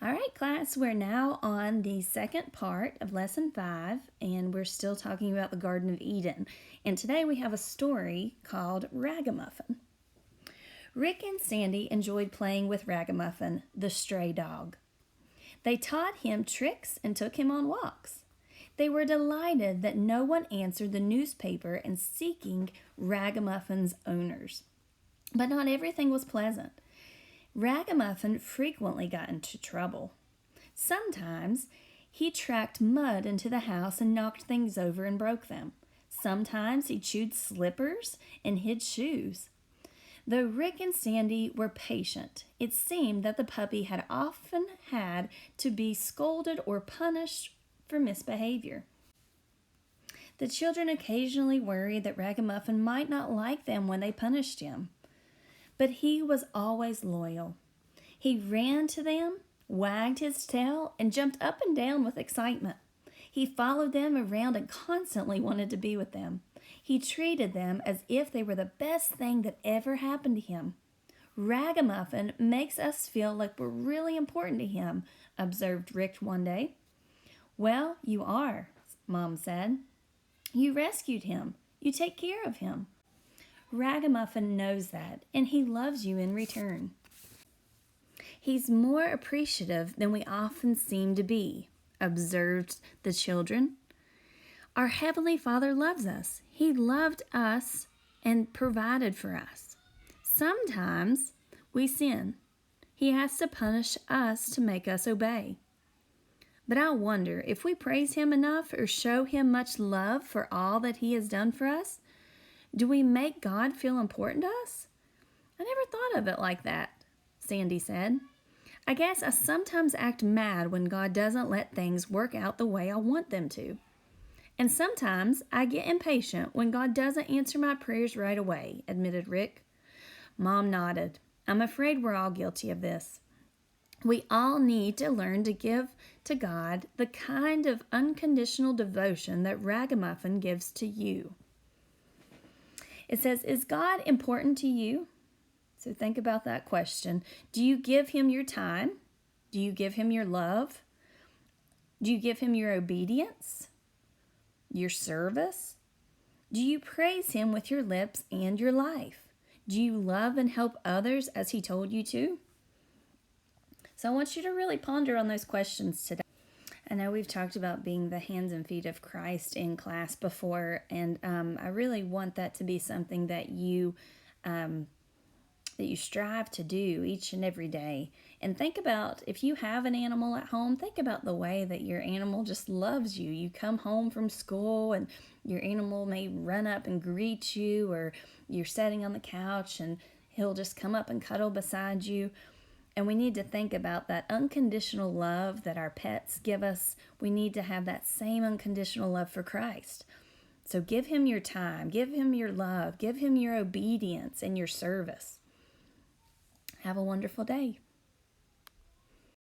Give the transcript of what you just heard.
All right, class, we're now on the second part of Lesson 5, and we're still talking about the Garden of Eden. And today we have a story called Ragamuffin. Rick and Sandy enjoyed playing with Ragamuffin, the stray dog. They taught him tricks and took him on walks. They were delighted that no one answered the newspaper in seeking Ragamuffin's owners. But not everything was pleasant. Ragamuffin frequently got into trouble. Sometimes he tracked mud into the house and knocked things over and broke them. Sometimes he chewed slippers and hid shoes. Though Rick and Sandy were patient, it seemed that the puppy had often had to be scolded or punished for misbehavior. The children occasionally worried that Ragamuffin might not like them when they punished him. But he was always loyal. He ran to them, wagged his tail, and jumped up and down with excitement. He followed them around and constantly wanted to be with them. He treated them as if they were the best thing that ever happened to him. Ragamuffin makes us feel like we're really important to him, observed Rick one day. Well, you are, Mom said. You rescued him. You take care of him. Ragamuffin knows that, and he loves you in return. He's more appreciative than we often seem to be, observed the children. Our Heavenly Father loves us. He loved us and provided for us. Sometimes we sin. He has to punish us to make us obey. But I wonder if we praise Him enough or show Him much love for all that He has done for us. Do we make God feel important to us? I never thought of it like that, Sandy said. I guess I sometimes act mad when God doesn't let things work out the way I want them to. And sometimes I get impatient when God doesn't answer my prayers right away, admitted Rick. Mom nodded. I'm afraid we're all guilty of this. We all need to learn to give to God the kind of unconditional devotion that Ragamuffin gives to you. It says, is God important to you? So think about that question. Do you give Him your time? Do you give Him your love? Do you give Him your obedience? Your service? Do you praise Him with your lips and your life? Do you love and help others as He told you to? So I want you to really ponder on those questions today. I know we've talked about being the hands and feet of Christ in class before, and I really want that to be something that you strive to do each and every day. And think about, if you have an animal at home, think about the way that your animal just loves you. You come home from school and your animal may run up and greet you, or you're sitting on the couch and he'll just come up and cuddle beside you. And we need to think about that unconditional love that our pets give us. We need to have that same unconditional love for Christ. So give Him your time, give Him your love, give Him your obedience and your service. Have a wonderful day.